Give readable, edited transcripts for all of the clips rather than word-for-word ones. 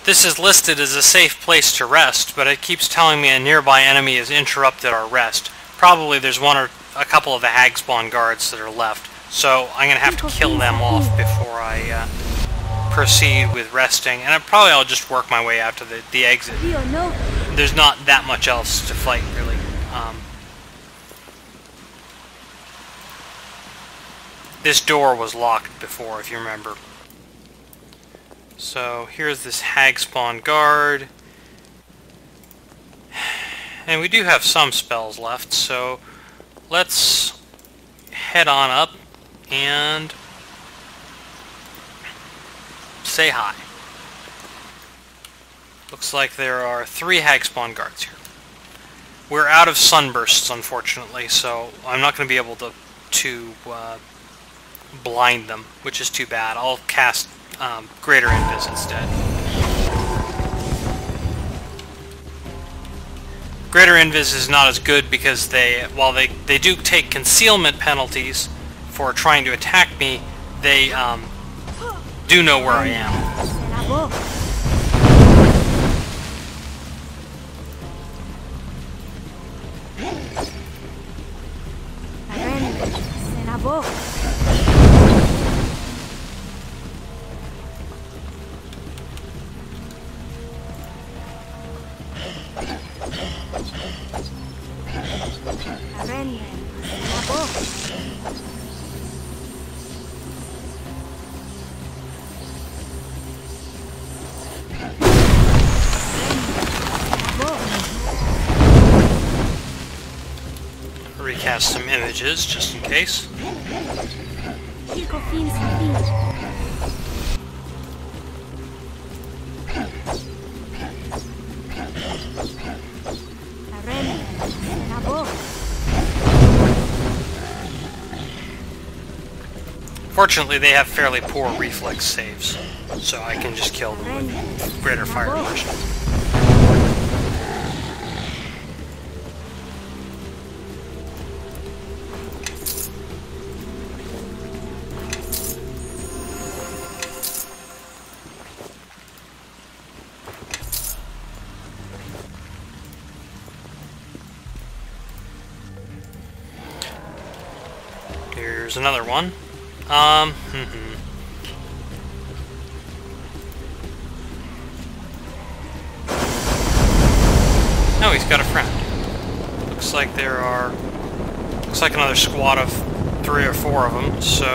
This is listed as a safe place to rest, but it keeps telling me a nearby enemy has interrupted our rest. Probably there's one or a couple of the hag spawn guards that are left, so I'm going to have to kill them off before I proceed with resting, and I'll just work my way out to the exit. There's not that much else to fight, really. This door was locked before, if you remember. So here's this hag spawn guard. And we do have some spells left, so let's head on up and say hi. Looks like there are 3 hag spawn guards here. We're out of sunbursts, unfortunately, so I'm not going to be able to blind them, which is too bad. I'll cast Greater Invis instead. Greater Invis is not as good because while they do take concealment penalties for trying to attack me, they do know where I am. Recast some images just in case. Fortunately, they have fairly poor reflex saves, so I can just kill them with greater fire immersion. Here's another one. Oh, he's got a friend. Looks like another squad of 3 or 4 of them, so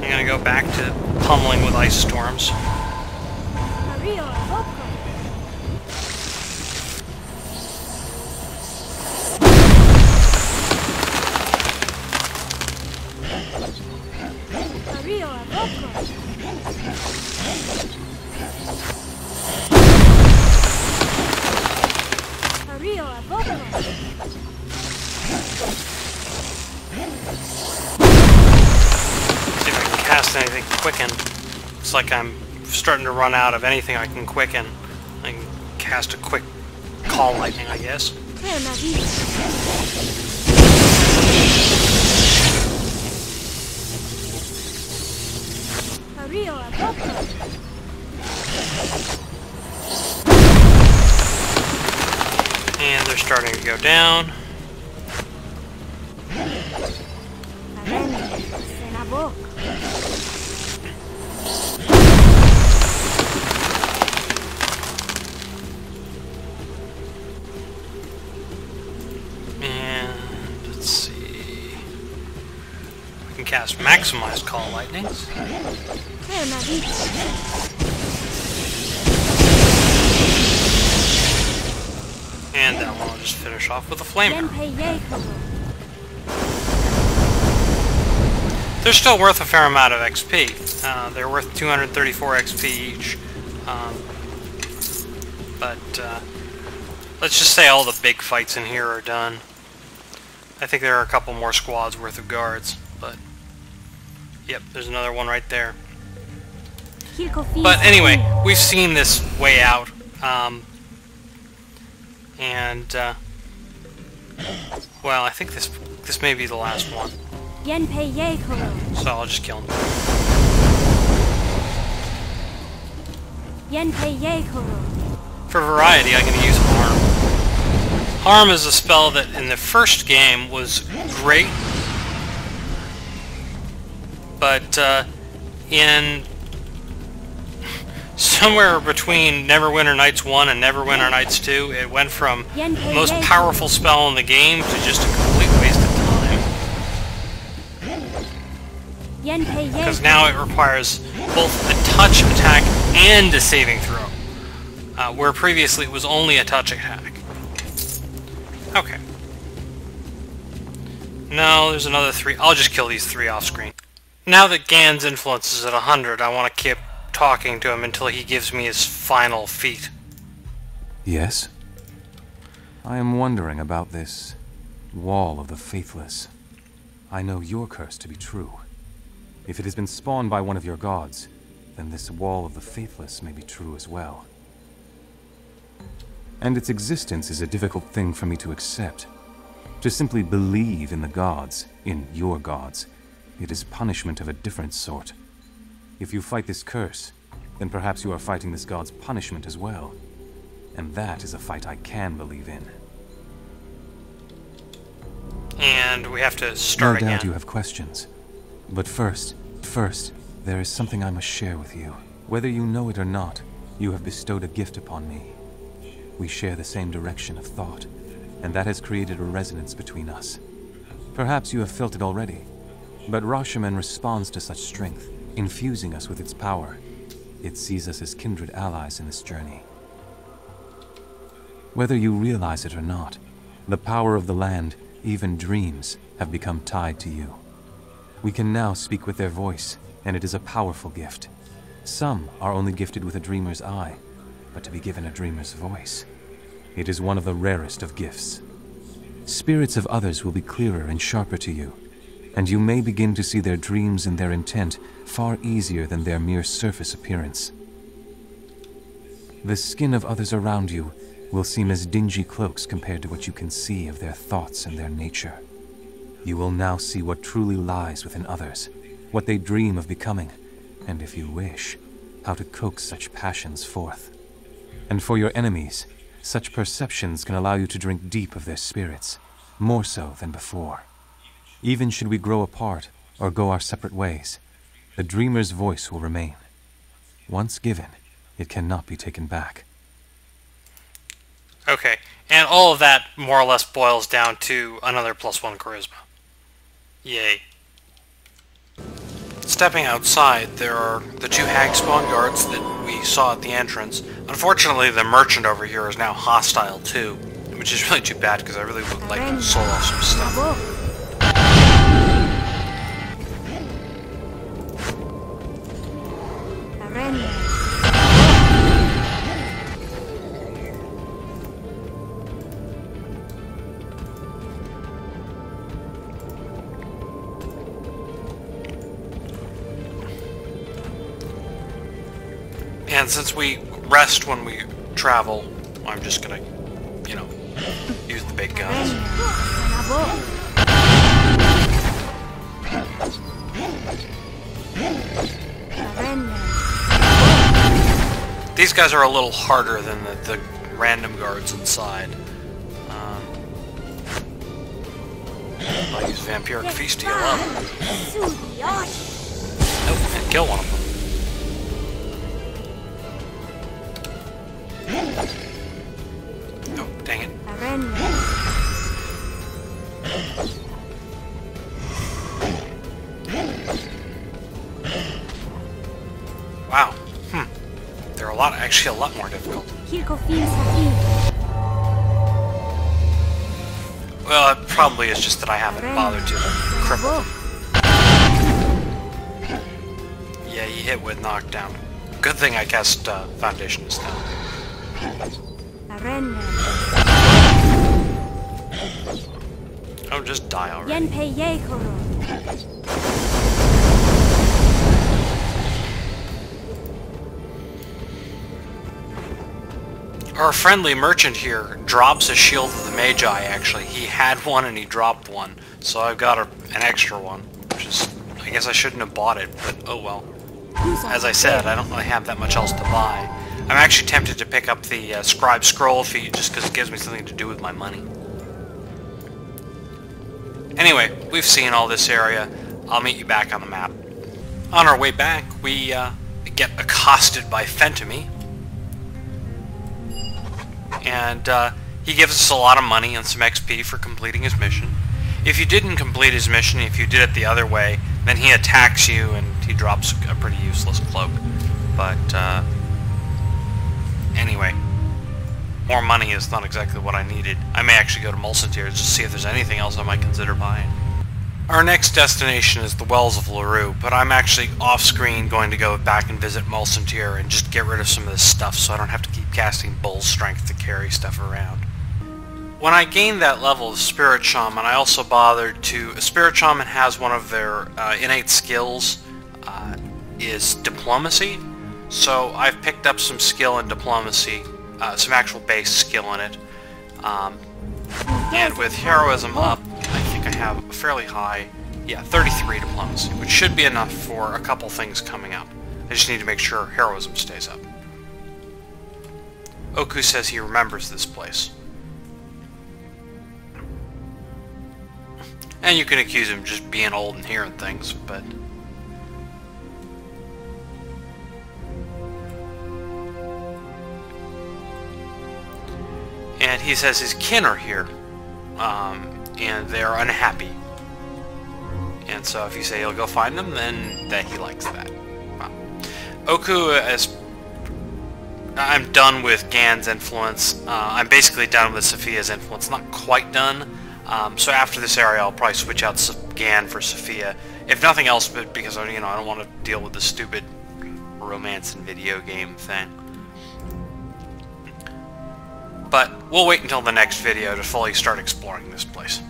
I'm gonna go back to pummeling with ice storms. See if I can cast anything quicken. Looks like I'm starting to run out of anything I can quicken. I can cast a quick call lightning, I guess. And they're starting to go down. And let's see. I can cast maximized call lightnings. And that one I'll just finish off with a flamer. They're still worth a fair amount of XP. They're worth 234 XP each. But let's just say all the big fights in here are done. I think there are a couple more squads worth of guards, but yep, there's another one right there. But anyway, we've seen this way out. Well, I think this may be the last one. So I'll just kill him. For variety, I'm going to use Harm. Harm is a spell that in the first game was great, but in somewhere between Neverwinter Nights 1 and Neverwinter Nights 2, it went from the most powerful spell in the game to just a complete waste of time. Because now it requires both a touch attack and a saving throw, where previously it was only a touch attack. Okay. No, there's another 3. I'll just kill these 3 off screen. Now that Gan's influence is at 100, I want to keep talking to him until he gives me his final feat. Yes? I am wondering about this Wall of the Faithless. I know your curse to be true. If it has been spawned by one of your gods, then this Wall of the Faithless may be true as well. And its existence is a difficult thing for me to accept. To simply believe in the gods, in your gods, it is punishment of a different sort. If you fight this curse, then perhaps you are fighting this god's punishment as well. And that is a fight I can believe in. And we have to start again. No doubt you have questions. But first, there is something I must share with you. Whether you know it or not, you have bestowed a gift upon me. We share the same direction of thought, and that has created a resonance between us. Perhaps you have felt it already, but Rashomon responds to such strength, infusing us with its power. It sees us as kindred allies in this journey. Whether you realize it or not, the power of the land, even dreams, have become tied to you. We can now speak with their voice, and it is a powerful gift. Some are only gifted with a dreamer's eye, but to be given a dreamer's voice, it is one of the rarest of gifts. Spirits of others will be clearer and sharper to you, and you may begin to see their dreams and their intent far easier than their mere surface appearance. The skin of others around you will seem as dingy cloaks compared to what you can see of their thoughts and their nature. You will now see what truly lies within others, what they dream of becoming, and if you wish, how to coax such passions forth. And for your enemies, such perceptions can allow you to drink deep of their spirits, more so than before. Even should we grow apart or go our separate ways, the dreamer's voice will remain. Once given, it cannot be taken back. Okay, and all of that more or less boils down to another +1 charisma. Yay. Stepping outside, there are the 2 hag spawn guards that we saw at the entrance. Unfortunately, the merchant over here is now hostile too, which is really too bad because I really would like to sold off some stuff. And since we rest when we travel, I'm just gonna, you know, use the big guns. These guys are a little harder than the random guards inside. I'll use Vampiric Feast to heal up. Oh, and kill one of them. Oh, dang it. Wow. They're actually a lot more difficult. Well, it probably is just that I haven't bothered to cripple them. Yeah, he hit with knockdown. Good thing I cast Foundation this time. Oh, just die already. Our friendly merchant here drops a shield of the Magi, actually. He had one and he dropped one, so I've got an extra one. which is, I guess I shouldn't have bought it, but oh well. As I said, I don't really have that much else to buy. I'm actually tempted to pick up the Scribe Scroll feat just because it gives me something to do with my money. Anyway, we've seen all this area. I'll meet you back on the map. On our way back, we get accosted by Fentemy. And he gives us a lot of money and some XP for completing his mission. If you didn't complete his mission, if you did it the other way, then he attacks you and he drops a pretty useless cloak. But, anyway, more money is not exactly what I needed. I may actually go to Mulsantir just to see if there's anything else I might consider buying. Our next destination is the Wells of Larue, but I'm actually off-screen going to go back and visit Mulsantir and just get rid of some of this stuff so I don't have to keep casting Bull Strength to carry stuff around. When I gained that level of Spirit Shaman, I also bothered to... Spirit Shaman has one of their innate skills, is Diplomacy. So I've picked up some skill in Diplomacy, some actual base skill in it. And with Heroism up, I think I have a fairly high, 33 Diplomacy, which should be enough for a couple things coming up. I just need to make sure Heroism stays up. Oku says he remembers this place. And you can accuse him of just being old and hearing things, but... And he says his kin are here, and they're unhappy. And so if you say he'll go find them, then that he likes that. Well, Oku is... I'm done with Gan's influence. I'm basically done with Sophia's influence. Not quite done. So after this area, I'll probably switch out Gan for Sophia. If nothing else, but because, I don't want to deal with the stupid romance and video game thing. But we'll wait until the next video to fully start exploring this place.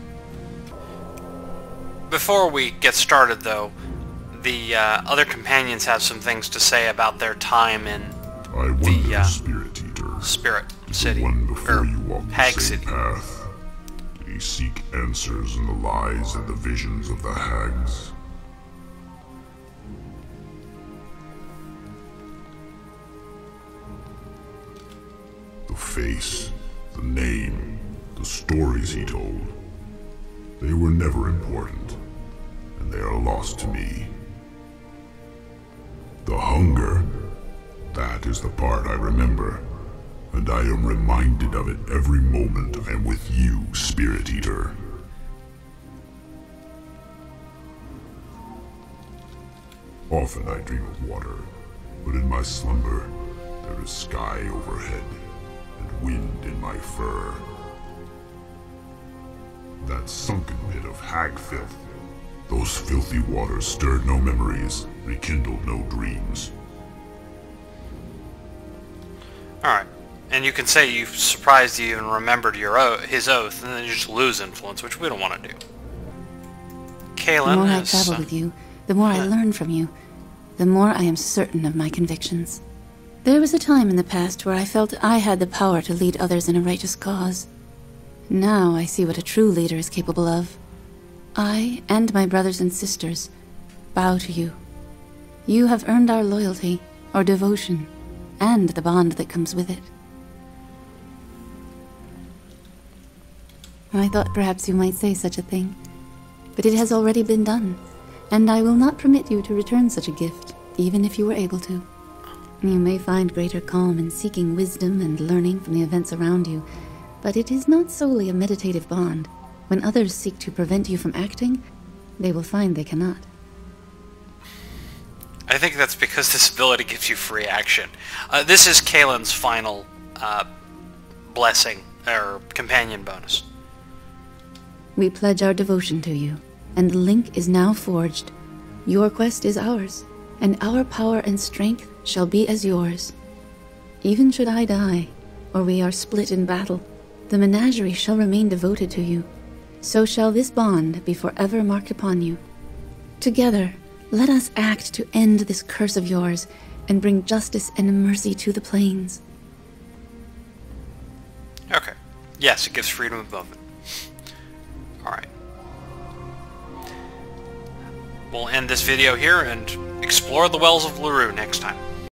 Before we get started, though, the other companions have some things to say about their time in the Spirit City, or Hag City. We seek answers in the lies and the visions of the hags. The face, the name, the stories he told, they were never important, and they are lost to me. The hunger, that is the part I remember. And I am reminded of it every moment I am with you, Spirit Eater. Often I dream of water, but in my slumber, there is sky overhead, and wind in my fur. That sunken pit of hag filth, those filthy waters stirred no memories, rekindled no dreams. Alright. And you can say you're surprised you even remembered his oath, and then you just lose influence, which we don't want to do. Kaylin The more I travel with you, the more I learn from you, the more I am certain of my convictions. There was a time in the past where I felt I had the power to lead others in a righteous cause. Now I see what a true leader is capable of. I, and my brothers and sisters, bow to you. You have earned our loyalty, our devotion, and the bond that comes with it. I thought perhaps you might say such a thing, but it has already been done, and I will not permit you to return such a gift, even if you were able to. You may find greater calm in seeking wisdom and learning from the events around you, but it is not solely a meditative bond. When others seek to prevent you from acting, they will find they cannot. I think that's because this ability gives you free action. This is Kaylin's final blessing, or companion bonus. We pledge our devotion to you, and the link is now forged. Your quest is ours, and our power and strength shall be as yours. Even should I die, or we are split in battle, the menagerie shall remain devoted to you. So shall this bond be forever marked upon you. Together, let us act to end this curse of yours, and bring justice and mercy to the plains. Okay. Yes, it gives freedom of movement. Alright. we'll end this video here and explore the Wells of Larue next time.